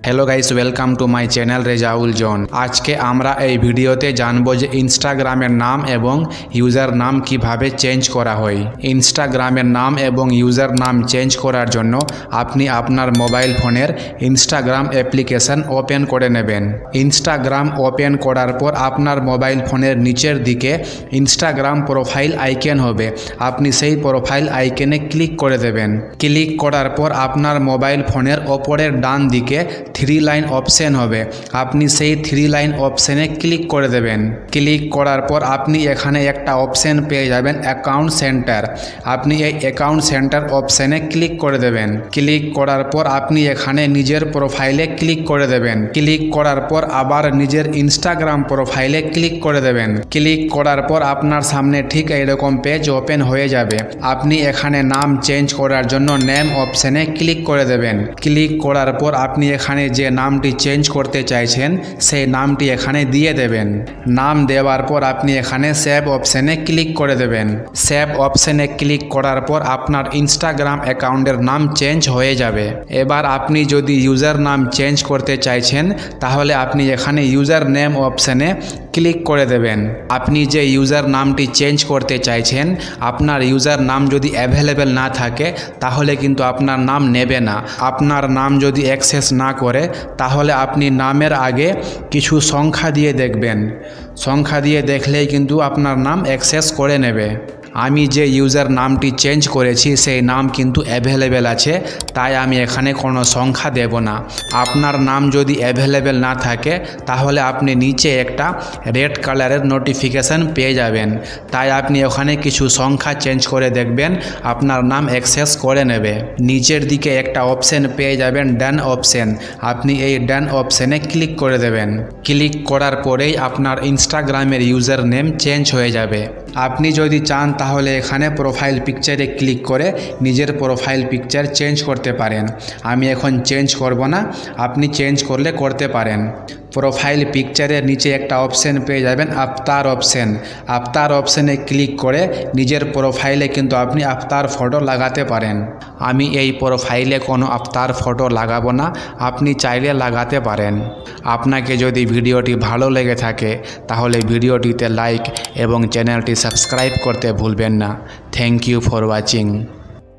Hello guys, welcome to my channel Rezaul Jon. আজকে আমরা এই ভিডিওতে জানবো যে ইনস্টাগ্রামের নাম এবং ইউজার নাম কিভাবে চেঞ্জ করা হয়। ইনস্টাগ্রামের নাম এবং ইউজার নাম চেঞ্জ করার জন্য আপনি আপনার মোবাইল ফোনের ইনস্টাগ্রাম অ্যাপ্লিকেশন ওপেন করে নেবেন। ইনস্টাগ্রাম ওপেন করার পর আপনার মোবাইল ফোনের নিচের দিকে ইনস্টাগ্রাম প্রোফাইল আইকন হবে। আপনি সেই প্রোফাইল আইকনে ক্লিক করে দেবেন। ক্লিক করার পর আপনার মোবাইল ফোনের ওপরের ডান দিকে 3 লাইন অপশন হবে। আপনি সেই 3 লাইন অপশনে ক্লিক করে দেবেন। ক্লিক করার পর আপনি এখানে একটা অপশন পেয়ে যাবেন অ্যাকাউন্ট সেন্টার। আপনি এই অ্যাকাউন্ট সেন্টার অপশনে ক্লিক করে দেবেন। ক্লিক করার পর আপনি এখানে নিজের প্রোফাইলে ক্লিক করে দেবেন। ক্লিক করার পর আবার নিজের ইনস্টাগ্রাম প্রোফাইলে ক্লিক করে দেবেন। ক্লিক করার পর আপনার সামনে ঠিক এইরকম পেজ ওপেন হয়ে যাবে। আপনি এখানে নাম চেঞ্জ করার জন্য নেম অপশনে ক্লিক করে দেবেন। ক্লিক করার পর আপনি এখানে যে নামটি চেঞ্জ করতে চাইছেন সেই নামটি এখানে দিয়ে দেবেন। নাম দেওয়ার পর আপনি এখানে সেভ অপশনে ক্লিক করে দেবেন। সেভ অপশনে ক্লিক করার পর আপনার ইনস্টাগ্রাম অ্যাকাউন্টের নাম চেঞ্জ হয়ে যাবে। এবার আপনি যদি ইউজার নাম চেঞ্জ করতে চাইছেন তাহলে আপনি এখানে ইউজার নেম অপশনে ক্লিক করে দেবেন। আপনি যে ইউজার নামটি চেঞ্জ করতে চাইছেন আপনার ইউজার নাম যদি অ্যাভেলেবেল না থাকে তাহলে কিন্তু আপনার নাম নেবে না। আপনার নাম যদি অ্যাক্সেস না করে তাহলে আপনি নামের আগে কিছু সংখ্যা দিয়ে দেখবেন। সংখ্যা দিয়ে দেখলেই কিন্তু আপনার নাম অ্যাক্সেস করে নেবে। আমি যে ইউজার নামটি চেঞ্জ করেছি সেই নাম কিন্তু অ্যাভেলেবেল আছে, তাই আমি এখানে কোনো সংখ্যা দেব না। আপনার নাম যদি অ্যাভেলেবেল না থাকে তাহলে আপনি নিচে একটা রেড কালারের নোটিফিকেশান পেয়ে যাবেন। তাই আপনি ওখানে কিছু সংখ্যা চেঞ্জ করে দেখবেন, আপনার নাম অ্যাক্সেস করে নেবে। নিচের দিকে একটা অপশন পেয়ে যাবেন ডান অপশন। আপনি এই ডান অপশনে ক্লিক করে দেবেন। ক্লিক করার পরেই আপনার ইনস্টাগ্রামের ইউজার নেম চেঞ্জ হয়ে যাবে। আপনি যদি চান তাহলে এখানে প্রোফাইল পিকচারে ক্লিক করে নিজের প্রোফাইল পিকচার চেঞ্জ করতে পারেন। আমি এখন চেঞ্জ করব না, আপনি চেঞ্জ করলে করতে পারেন। প্রোফাইল পিকচারের নিচে একটা অপশন পেয়ে যাবেন আফতার অপশন। আফতার অপশনে ক্লিক করে নিজের প্রোফাইলে কিন্তু আপনি আফতার ফটো লাগাতে পারেন। আমি এই প্রোফাইলে কোনো আফতার ফটো লাগাবো না, আপনি চাইলে লাগাতে পারেন। আপনাকে যদি ভিডিওটি ভালো লেগে থাকে তাহলে ভিডিওটিতে লাইক এবং চ্যানেলটি সাবস্ক্রাইব করতে ভুলবেন না। Thank you for watching.